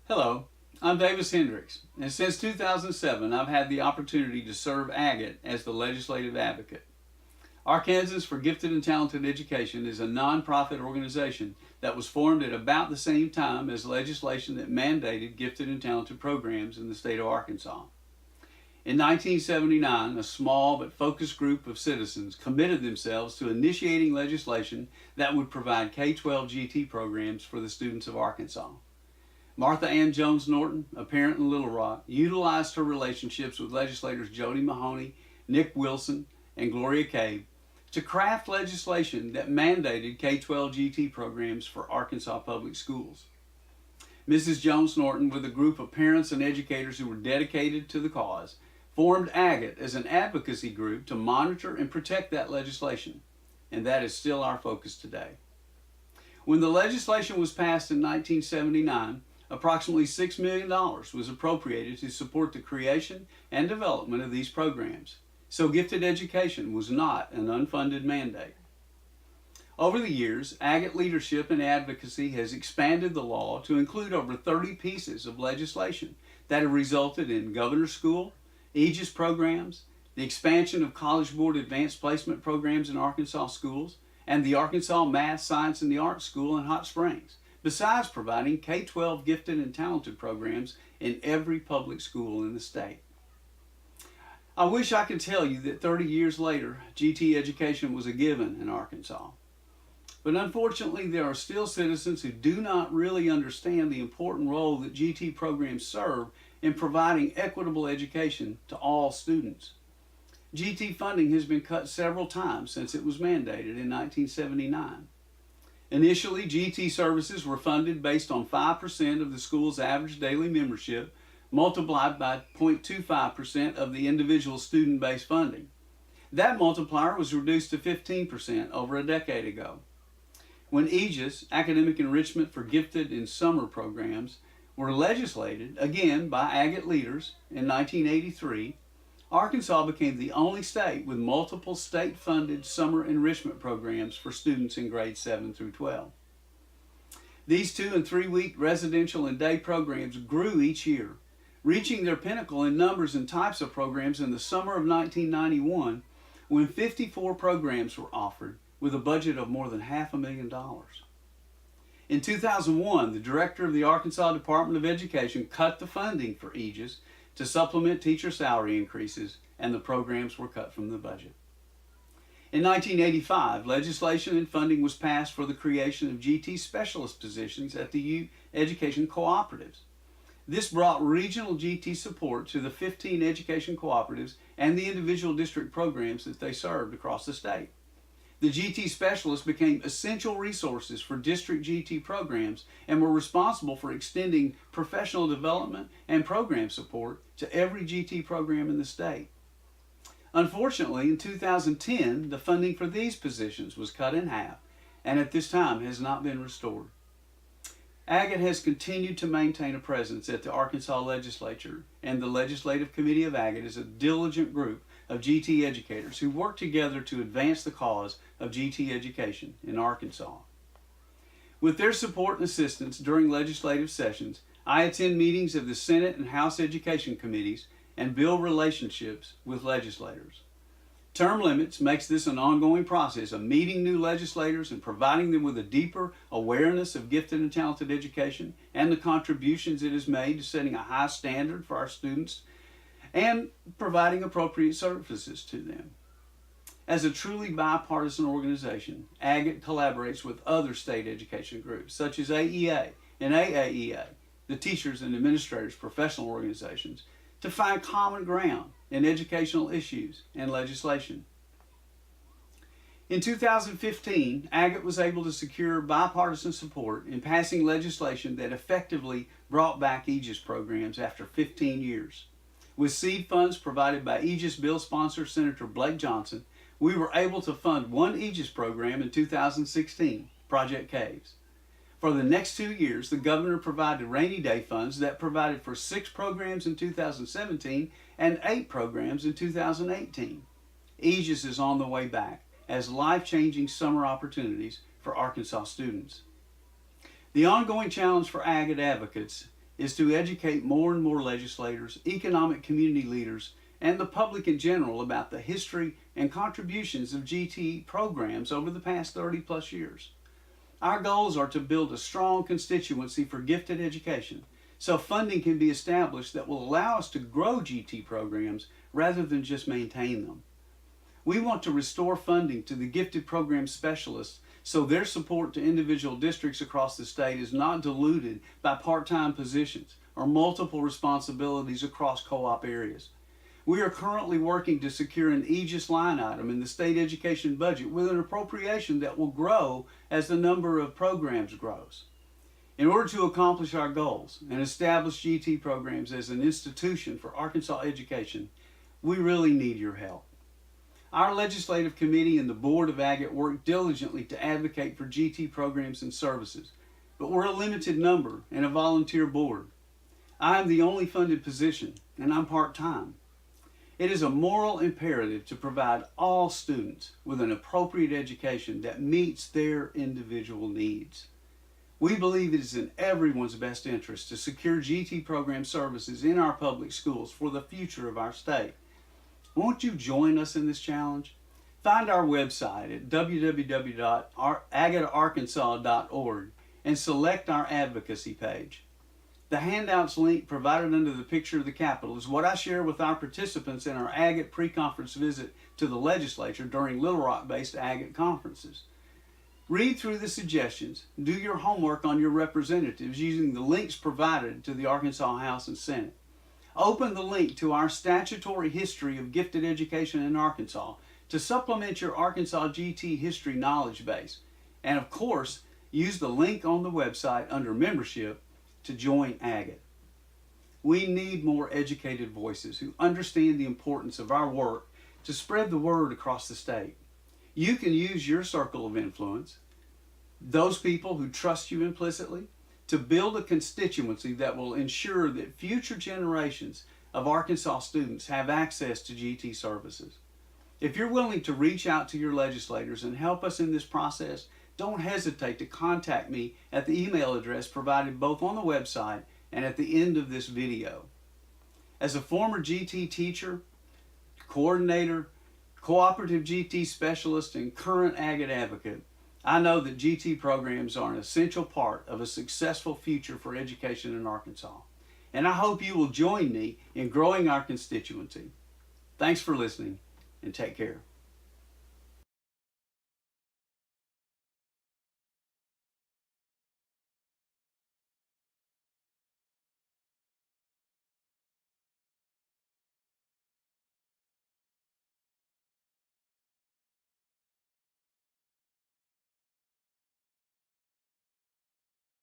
Hello, I'm Hendricks, and since 2007 I've had the opportunity to serve AGATE as the legislative advocate. Arkansans for Gifted and Talented Education is a nonprofit organization that was formed at about the same time as legislation that mandated gifted and talented programs in the state of Arkansas. In 1979, a small but focused group of citizens committed themselves to initiating legislation that would provide K-12 GT programs for the students of Arkansas. Martha Ann Jones Norton, a parent in Little Rock, utilized her relationships with legislators Jody Mahoney, Nick Wilson, and Gloria Cave to craft legislation that mandated K-12 GT programs for Arkansas public schools. Mrs. Jones Norton, with a group of parents and educators who were dedicated to the cause, formed AGATE as an advocacy group to monitor and protect that legislation, and that is still our focus today. When the legislation was passed in 1979, approximately $6 million was appropriated to support the creation and development of these programs, so gifted education was not an unfunded mandate. Over the years, AGATE leadership and advocacy has expanded the law to include over 30 pieces of legislation that have resulted in governor's school, Aegis programs, the expansion of College Board advanced placement programs in Arkansas schools, and the Arkansas Math, Science, and the Arts School in Hot Springs, besides providing K-12 gifted and talented programs in every public school in the state. I wish I could tell you that 30 years later, GT education was a given in Arkansas. But unfortunately, there are still citizens who do not really understand the important role that GT programs serve in providing equitable education to all students. GT funding has been cut several times since it was mandated in 1979. Initially, GT services were funded based on 5% of the school's average daily membership, multiplied by 0.25% of the individual student-based funding. That multiplier was reduced to 15% over a decade ago. When Aegis, Academic Enrichment for Gifted and Summer Programs, were legislated, again by AGATE leaders, in 1983, Arkansas became the only state with multiple state-funded summer enrichment programs for students in grades 7 through 12. These 2- and 3-week residential and day programs grew each year, reaching their pinnacle in numbers and types of programs in the summer of 1991, when 54 programs were offered with a budget of more than $500,000. In 2001, the director of the Arkansas Department of Education cut the funding for Aegis to supplement teacher salary increases, and the programs were cut from the budget. In 1985, legislation and funding was passed for the creation of GT specialist positions at the education cooperatives. This brought regional GT support to the 15 education cooperatives and the individual district programs that they served across the state. The GT specialists became essential resources for district GT programs and were responsible for extending professional development and program support to every GT program in the state. Unfortunately, in 2010, the funding for these positions was cut in half and at this time has not been restored. AGATE has continued to maintain a presence at the Arkansas legislature, and the Legislative Committee of AGATE is a diligent group of GT educators who work together to advance the cause of GT education in Arkansas. With their support and assistance during legislative sessions, I attend meetings of the Senate and House Education Committees and build relationships with legislators. Term limits makes this an ongoing process of meeting new legislators and providing them with a deeper awareness of gifted and talented education and the contributions it has made to setting a high standard for our students and providing appropriate services to them. As a truly bipartisan organization, AGATE collaborates with other state education groups such as AEA and AAEA, the Teachers and Administrators Professional Organizations, to find common ground in educational issues and legislation. In 2015, AGATE was able to secure bipartisan support in passing legislation that effectively brought back Aegis programs after 15 years. With seed funds provided by Aegis bill sponsor Senator Blake Johnson, we were able to fund one Aegis program in 2016, Project Caves. For the next 2 years, the governor provided rainy day funds that provided for 6 programs in 2017 and 8 programs in 2018. Aegis is on the way back as life-changing summer opportunities for Arkansas students. The ongoing challenge for AGATE advocates is to educate more and more legislators, economic community leaders, and the public in general about the history and contributions of GT programs over the past 30 plus years. Our goals are to build a strong constituency for gifted education, so funding can be established that will allow us to grow GT programs rather than just maintain them. We want to restore funding to the gifted program specialists so their support to individual districts across the state is not diluted by part-time positions or multiple responsibilities across co-op areas. We are currently working to secure an Aegis line item in the state education budget with an appropriation that will grow as the number of programs grows. In order to accomplish our goals and establish GT programs as an institution for Arkansas education, we really need your help. Our legislative committee and the board of AGATE work diligently to advocate for GT programs and services, but we're a limited number and a volunteer board. I am the only funded position, and I'm part-time. It is a moral imperative to provide all students with an appropriate education that meets their individual needs. We believe it is in everyone's best interest to secure GT program services in our public schools for the future of our state. Won't you join us in this challenge? Find our website at www.agatearkansas.org and select our advocacy page. The handouts link provided under the picture of the Capitol is what I share with our participants in our AGATE pre-conference visit to the legislature during Little Rock-based AGATE conferences. Read through the suggestions, do your homework on your representatives using the links provided to the Arkansas House and Senate. Open the link to our statutory history of gifted education in Arkansas to supplement your Arkansas GT history knowledge base. And of course, use the link on the website under membership to join AGATE. We need more educated voices who understand the importance of our work to spread the word across the state. You can use your circle of influence, those people who trust you implicitly, to build a constituency that will ensure that future generations of Arkansas students have access to GT services. If you're willing to reach out to your legislators and help us in this process, don't hesitate to contact me at the email address provided both on the website and at the end of this video. As a former GT teacher, coordinator, cooperative GT specialist, and current AGATE advocate, I know that GT programs are an essential part of a successful future for education in Arkansas. And I hope you will join me in growing our constituency. Thanks for listening, and take care.